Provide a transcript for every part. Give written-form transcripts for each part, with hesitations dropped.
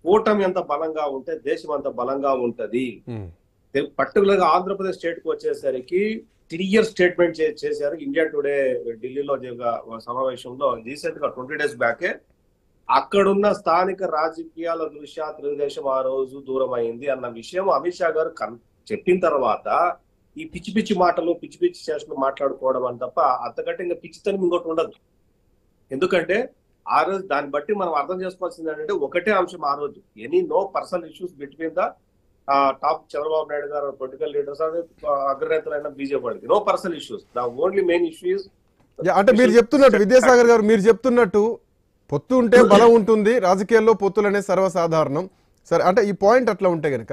కూటమి ఎంత బలంగా ఉంటే దేశం అంత బలంగా ఉంటది. పర్టికులర్ గా ఆంధ్రప్రదేశ్ స్టేట్ కు వచ్చేసరికి క్లియర్ స్టేట్మెంట్ చేశారు. ఇండియా టుడే ఢిల్లీలో సమావేశంలో రీసెంట్ గా 20 days బ్యాకే అక్కడున్న స్థానిక రాజకీయాల దృష్ట్యా తెలుగుదేశం ఆ రోజు దూరం అయింది అన్న విషయం అమిత్ షా గారు చెప్పిన తర్వాత ఈ పిచ్చి పిచ్చి మాటలు పిచ్చి పిచ్చి చేష్టలు మాట్లాడుకోవడం అని తప్ప అంతకంటే ఇంకా పిచ్చితనం ఇంకోటి ఉండదు. ఎందుకంటే ఆ రోజు దాన్ని బట్టి మనం అర్థం చేసుకోవాల్సింది ఏంటంటే ఒకటే అంశం ఆ రోజు no personal issues between the top Chandrababu Naidu గారు పొలిటికల్ లీడర్స్ అగ్రనేతలైన బీజేపీ వాళ్ళకి no personal issues. The only main issues అంటే మీరు చెప్తున్నట్టు విద్యాసాగర్ గారు మీరు చెప్తున్నట్టు పొత్తు ఉంటే బలం ఉంటుంది, రాజకీయాల్లో పొత్తులు అనేది సర్వసాధారణం. సరే, అంటే ఈ పాయింట్ అట్లా ఉంటే కనుక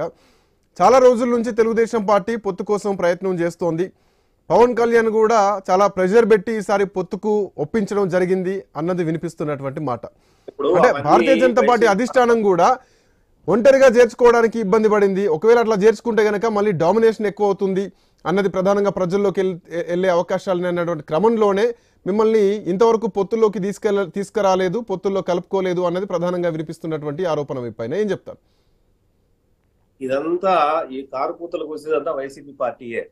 చాలా రోజుల నుంచి తెలుగుదేశం పార్టీ పొత్తు కోసం ప్రయత్నం చేస్తోంది. పవన్ కళ్యాణ్ కూడా చాలా ప్రెషర్ పెట్టి ఈసారి పొత్తుకు ఒప్పించడం జరిగింది అన్నది వినిపిస్తున్నటువంటి మాట. అంటే భారతీయ జనతా పార్టీ అధిష్టానం కూడా ఒంటరిగా చేర్చుకోవడానికి ఇబ్బంది పడింది. ఒకవేళ అట్లా చేర్చుకుంటే కనుక మళ్ళీ డామినేషన్ ఎక్కువ అవుతుంది అన్నది ప్రధానంగా ప్రజల్లోకి వెళ్ళే అవకాశాలు అన్నటువంటి క్రమంలోనే మిమ్మల్ని ఇంతవరకు పొత్తుల్లోకి తీసుకురాలేదు, పొత్తుల్లో కలుపుకోలేదు అన్నది ప్రధానంగా వినిపిస్తున్నటువంటి ఆరోపణ పైన ఏం చెప్తారు? ఇదంతా ఈ కారుపూతలు కూసేదంతా వైసీపీ పార్టీయే.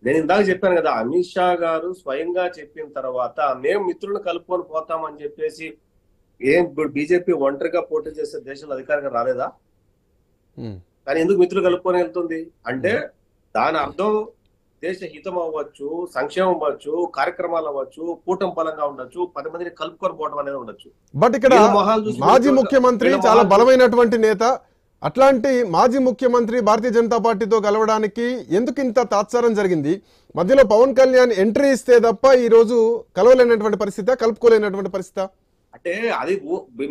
నేను ఇందాక చెప్పాను కదా, అమిత్ షా గారు స్వయంగా చెప్పిన తర్వాత మేము మిత్రులను కలుపుకొని పోతామని చెప్పేసి బీజేపీ ఒంటరిగా పోటీ చేసే దేశంలో అధికారంగా రాలేదా? కానీ ఎందుకు మిత్రులు కలుపుకొని వెళ్తుంది అంటే దాని అర్థం దేశ హితం అవ్వచ్చు, సంక్షేమం అవ్వచ్చు, కార్యక్రమాలు అవ్వచ్చు, కూటమి బలంగా ఉండొచ్చు, 10 మందిని కలుపుకొని పోవడం అనేది ఉండొచ్చు. బట్ ఇక్కడ మాజీ ముఖ్యమంత్రి చాలా బలమైనటువంటి నేత, అట్లాంటి మాజీ ముఖ్యమంత్రి భారతీయ జనతా పార్టీతో కలవడానికి ఎందుకు ఇంత తాత్సారం జరిగింది? మధ్యలో పవన్ కళ్యాణ్ ఎంట్రీ ఇస్తే తప్ప ఈ రోజు కలవలేనటువంటి పరిస్థితి, కలుపుకోలేనటువంటి పరిస్థితి. అంటే అది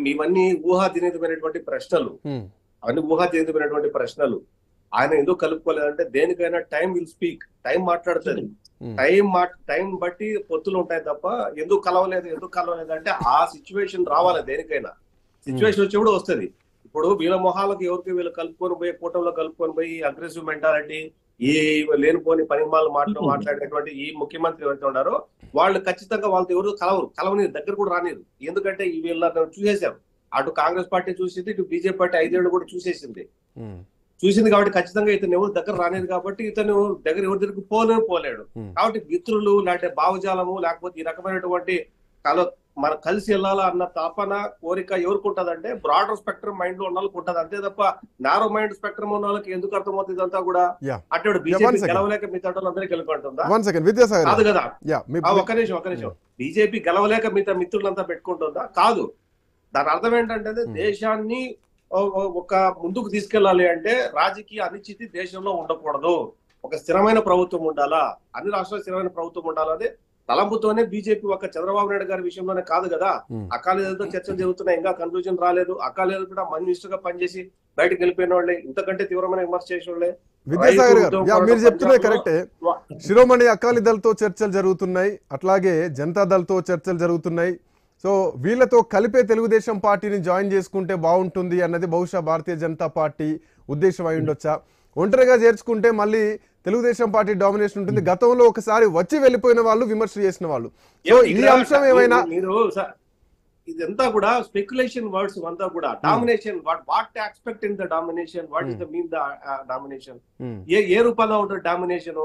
మేమన్నీ ఊహాజనితమైనటువంటి ప్రశ్నలు, అవన్నీ ఊహాజనితమైనటువంటి ప్రశ్నలు. ఆయన ఎందుకు కలుపుకోలేదంటే దేనికైనా టైం విల్ స్పీక్, టైం మాట్లాడుతుంది. టైం బట్టి పొత్తులు ఉంటాయి తప్ప ఎందుకు కలవలేదు అంటే ఆ సిచ్యువేషన్ రావాలి. దేనికైనా సిచ్యువేషన్ వచ్చేప్పుడు వస్తుంది. ఇప్పుడు వీళ్ళ మొహాలకు ఎవరికి వీళ్ళు కలుపుకొని పోయి కూటమిలో కలుపుకొని పోయి అగ్రెసివ్ మెంటాలిటీ, ఈ లేనిపోని పనిమాలు మాట్లాడేటువంటి ఈ ముఖ్యమంత్రి ఎవరైతే ఉన్నారో వాళ్ళు ఖచ్చితంగా వాళ్ళతో ఎవరు కలవని దగ్గర కూడా రానిరు. ఎందుకంటే వీళ్ళ చూసేశారు. అటు కాంగ్రెస్ పార్టీ చూసింది, ఇటు బీజేపీ పార్టీ 5 ఏళ్ళు కూడా చూసింది కాబట్టి ఖచ్చితంగా ఇతను ఎవరు దగ్గర రాలేదు. కాబట్టి ఇతను ఎవరి దగ్గరికి పోలేడు. కాబట్టి మిత్రులు లేకపోతే భావజాలము లేకపోతే ఈ రకమైనటువంటి మనం కలిసి వెళ్ళాలా అన్న తాపన కోరిక ఎవరికి ఉంటదంటే బ్రాడర్ స్పెక్ట్రమ్ మైండ్ లో ఉన్న వాళ్ళకి ఉంటది. అంతే తప్ప నారో మైండ్ స్పెక్ట్రమ్ ఉన్న వాళ్ళకి ఎందుకు అర్థమవుతుంది ఇదంతా కూడా? అటు బీజేపీ గెలవలేక మిగతా అందరికీ గెలుపుకుంటుందా? కాదు కదా. ఒక్క నిమిషం బీజేపీ గెలవలేక మిగతా మిత్రులంతా పెట్టుకుంటుందా? కాదు. దాని అర్థం ఏంటంటే దేశాన్ని ఒక ముందుకు తీసుకెళ్లాలి అంటే రాజకీయ అనిశ్చితి దేశంలో ఉండకూడదు. ఒక స్థిరమైన ప్రభుత్వం ఉండాలా, అన్ని రాష్ట్రాలు స్థిరమైన ప్రభుత్వం ఉండాలని తలంపుతోనే బీజేపీ ఒక చంద్రబాబు నాయుడు గారి విషయంలోనే కాదు కదా అకాలీదలతో చర్చలు జరుగుతున్నాయి. ఇంకా కన్క్లూజన్ రాలేదు. అకాలీదలు కూడా మినిస్టర్ గా పనిచేసి బయటకు వెళ్ళిపోయిన వాళ్ళే, ఇంతకంటే తీవ్రమైన విమర్శ చేసిన వాళ్ళే. విద్యాసాగర్ గారు మీరు చెప్తున్నది కరెక్టే. శిరోమణి అకాలీదళతో చర్చలు జరుగుతున్నాయి, అట్లాగే జనతాదళ్తో చర్చలు జరుగుతున్నాయి. సో వీళ్ళతో కలిపే తెలుగుదేశం పార్టీని జాయిన్ చేసుకుంటే బాగుంటుంది అన్నది బహుశా భారతీయ జనతా పార్టీ ఉద్దేశం అయి ఉండొచ్చా? ఒంటరిగా చేర్చుకుంటే మళ్ళీ తెలుగుదేశం పార్టీ డామినేషన్ ఉంటుంది. గతంలో ఒకసారి వచ్చి వెళ్ళిపోయిన వాళ్ళు విమర్శ చేసిన వాళ్ళు. సో ఈ అంశం ఏమైనా ఇదంతా కూడా స్పెక్యులేషన్ వర్డ్స్ అంతా కూడా domination, what expect in the domination, what is the mean the domination, ఏ రూపంలో ఉంటుంది domination,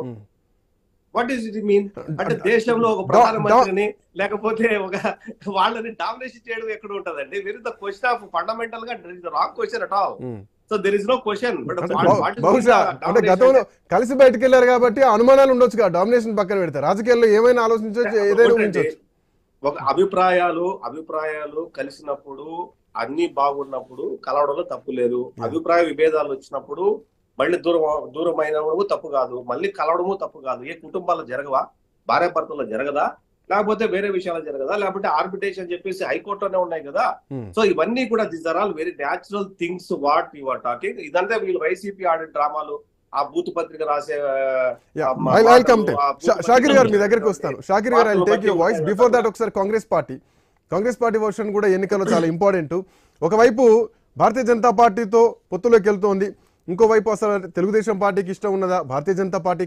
what is it mean అంటే దేశంలో ఒక ప్రధానమంత్రిని లేకపోతే ఒక వాళ్ళని డామినేషన్ చేయడం ఎక్కడ ఉంటదండి? Very the question of fundamental గా wrong question at all. So there is no question. బహుశా అంటే గతంలో కలిసి బయటకు వెళ్ళారు కాబట్టి అనుమానాలు ఉండొచ్చు కదా, డామినేషన్ పక్కన పెడతారు. రాజకీయాల్లో ఏమైనా ఆలోచించవచ్చు, ఏదైనా ఊహించవచ్చు. ఒక అభిప్రాయాలు కలిసినప్పుడు అన్ని బాగున్నప్పుడు కలవడంలో తప్పు లేదు. అభిప్రాయ విభేదాలు వచ్చినప్పుడు మళ్ళీ దూరం అయినప్పుడు తప్పు కాదు, మళ్ళీ కలవడము తప్పు కాదు. ఏ కుటుంబాల్లో జరగవా? భార్యాభర్తల్లో జరగదా? లేకపోతే వేరే విషయాలు జరగదా? లేకపోతే ఆర్బిట్రేషన్ చెప్పేసి హైకోర్టులోనే ఉన్నాయి కదా. సో ఇవన్నీ కూడా these are all very natural things what you are talking. ఇదంతా వీళ్ళు వైసీపీ ఆడే డ్రామాలు, ఆ బూత్ పత్రిక రాసే. షాకిర్ గారు మీ దగ్గరికి వస్తాను. షాకిర్ గారు, I will take your voice. Before that ఒకసారి కాంగ్రెస్ పార్టీ వర్షన్ కూడా ఎన్నికల్లో చాలా ఇంపార్టెంట్. ఒకవైపు భారతీయ జనతా పార్టీతో పొత్తులోకి వెళ్తోంది, ఇంకోవైపు అసలు తెలుగుదేశం పార్టీకి ఇష్టం ఉన్నదా, భారతీయ జనతా పార్టీ